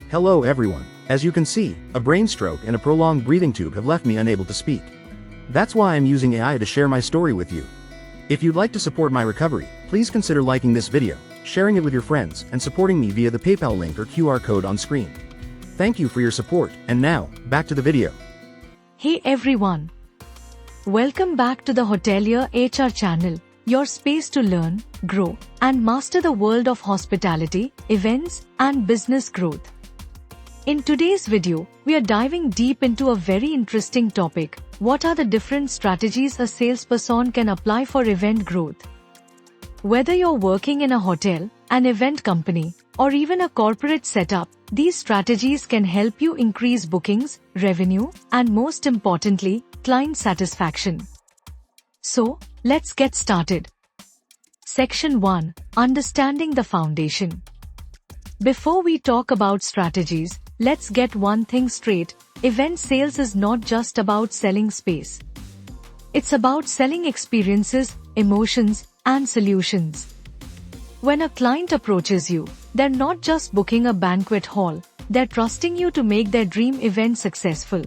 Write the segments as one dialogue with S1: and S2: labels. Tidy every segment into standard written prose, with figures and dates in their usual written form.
S1: Hello everyone. As you can see, a brain stroke and a prolonged breathing tube have left me unable to speak. That's why I'm using AI to share my story with you. If you'd like to support my recovery, please consider liking this video, sharing it with your friends, and supporting me via the PayPal link or QR code on screen. Thank you for your support, and now, back to the video.
S2: Hey everyone. Welcome back to the Hotelier HR channel, your space to learn, grow, and master the world of hospitality, events, and business growth. In today's video, we are diving deep into a very interesting topic. What are the different strategies a salesperson can apply for event growth? Whether you're working in a hotel, an event company, or even a corporate setup, these strategies can help you increase bookings, revenue, and most importantly, client satisfaction. So, let's get started. Section 1. Understanding the foundation. Before we talk about strategies, let's get one thing straight. Event sales is not just about selling space. It's about selling experiences, emotions, and solutions. When a client approaches you, they're not just booking a banquet hall, they're trusting you to make their dream event successful.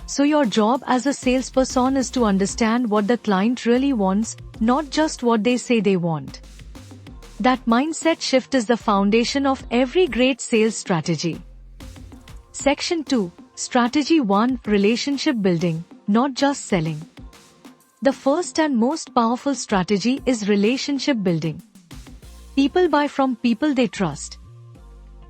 S2: So your job as a salesperson is to understand what the client really wants, not just what they say they want. That mindset shift is the foundation of every great sales strategy. Section 2. Strategy 1. Relationship building, not just selling. The first and most powerful strategy is relationship building. People buy from people they trust.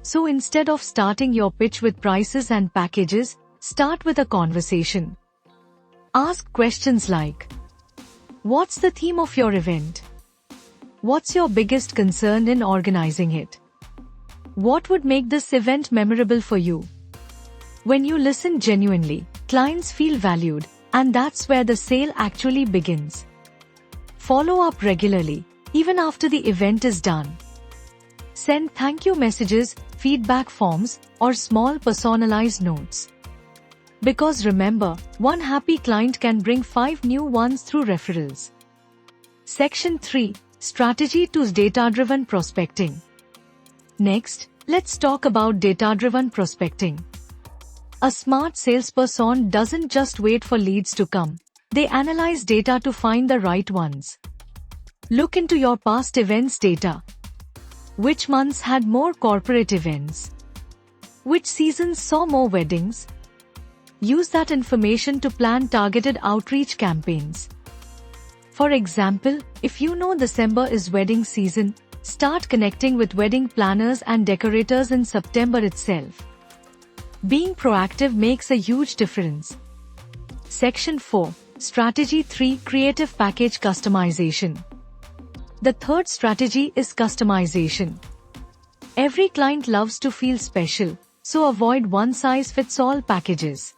S2: So instead of starting your pitch with prices and packages, start with a conversation. Ask questions like, what's the theme of your event? What's your biggest concern in organizing it? What would make this event memorable for you? When you listen genuinely, clients feel valued, and that's where the sale actually begins. Follow up regularly, even after the event is done. Send thank you messages, feedback forms, or small personalized notes. Because remember, one happy client can bring 5 new ones through referrals. Section 3. Strategy 2. Data-driven prospecting. Next, let's talk about data-driven prospecting. A smart salesperson doesn't just wait for leads to come. They analyze data to find the right ones. Look into your past events data. Which months had more corporate events? Which seasons saw more weddings? Use that information to plan targeted outreach campaigns. For example, if you know December is wedding season, start connecting with wedding planners and decorators in September itself. Being proactive makes a huge difference. Section 4. Strategy 3. Creative package customization. The third strategy is customization. Every client loves to feel special, so avoid one-size-fits-all packages.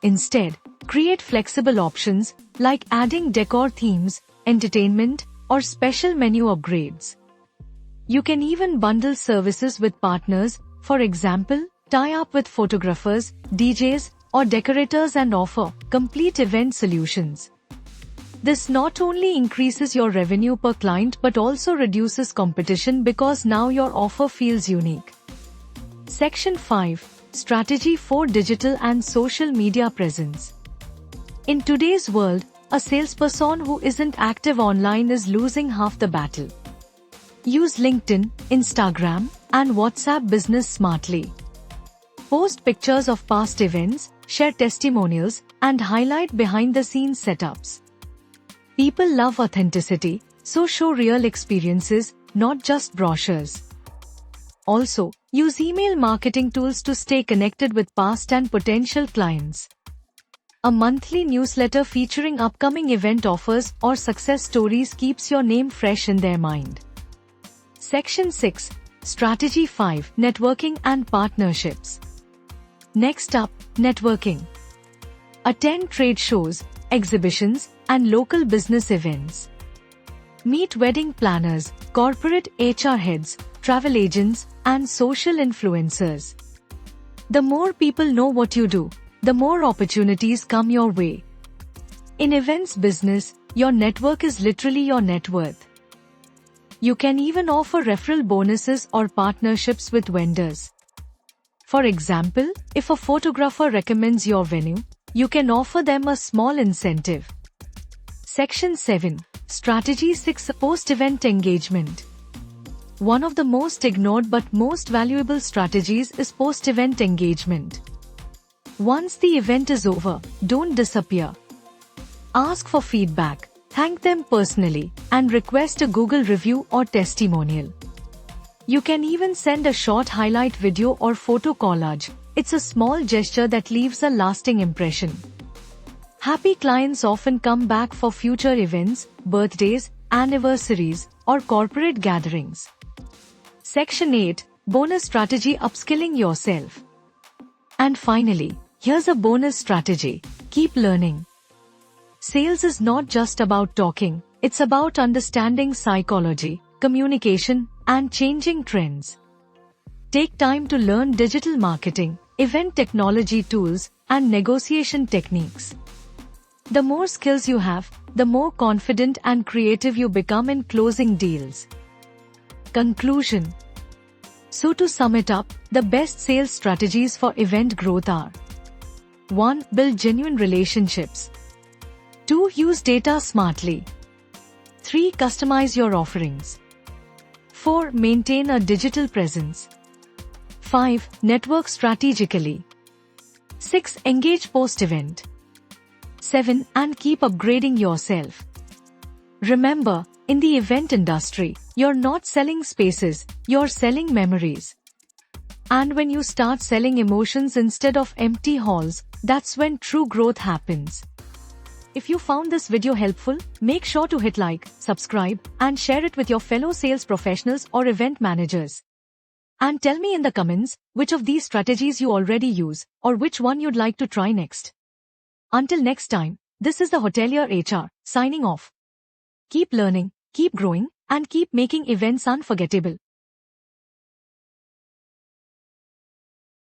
S2: Instead, create flexible options like adding decor themes, entertainment, or special menu upgrades. You can even bundle services with partners, for example, tie up with photographers, DJs, or decorators and offer complete event solutions. This not only increases your revenue per client but also reduces competition because now your offer feels unique. Section 5. Strategy 4. Digital and social media presence. In today's world, a salesperson who isn't active online is losing half the battle. Use LinkedIn, Instagram, and WhatsApp Business smartly. Post pictures of past events, share testimonials, and highlight behind-the-scenes setups. People love authenticity, so show real experiences, not just brochures. Also, use email marketing tools to stay connected with past and potential clients. A monthly newsletter featuring upcoming event offers or success stories keeps your name fresh in their mind. Section 6. Strategy 5. Networking and partnerships. Next up, networking. Attend trade shows, exhibitions, and local business events. Meet wedding planners, corporate HR heads, travel agents, and social influencers. The more people know what you do, the more opportunities come your way. In events business, your network is literally your net worth. You can even offer referral bonuses or partnerships with vendors. For example, if a photographer recommends your venue, you can offer them a small incentive. Section 7. Strategy 6. Post-event engagement. One of the most ignored but most valuable strategies is post-event engagement. Once the event is over, don't disappear. Ask for feedback, thank them personally, and request a Google review or testimonial. You can even send a short highlight video or photo collage. It's a small gesture that leaves a lasting impression. Happy clients often come back for future events, birthdays, anniversaries, or corporate gatherings. Section 8. Bonus strategy. Upskilling yourself. And finally, here's a bonus strategy. Keep learning. Sales is not just about talking, it's about understanding psychology, communication, and changing trends. Take time to learn digital marketing, event technology tools, and negotiation techniques. The more skills you have, the more confident and creative you become in closing deals. Conclusion. So to sum it up, the best sales strategies for event growth are: 1. Build genuine relationships. 2. Use data smartly. 3. Customize your offerings. 4. Maintain a digital presence. 5. Network strategically. 6. Engage post-event. 7. And keep upgrading yourself. Remember, in the event industry, you're not selling spaces, you're selling memories. And when you start selling emotions instead of empty halls, that's when true growth happens. If you found this video helpful, make sure to hit like, subscribe, and share it with your fellow sales professionals or event managers. And tell me in the comments which of these strategies you already use, or which one you'd like to try next. Until next time, this is the Hotelier HR, signing off. Keep learning, keep growing, and keep making events unforgettable.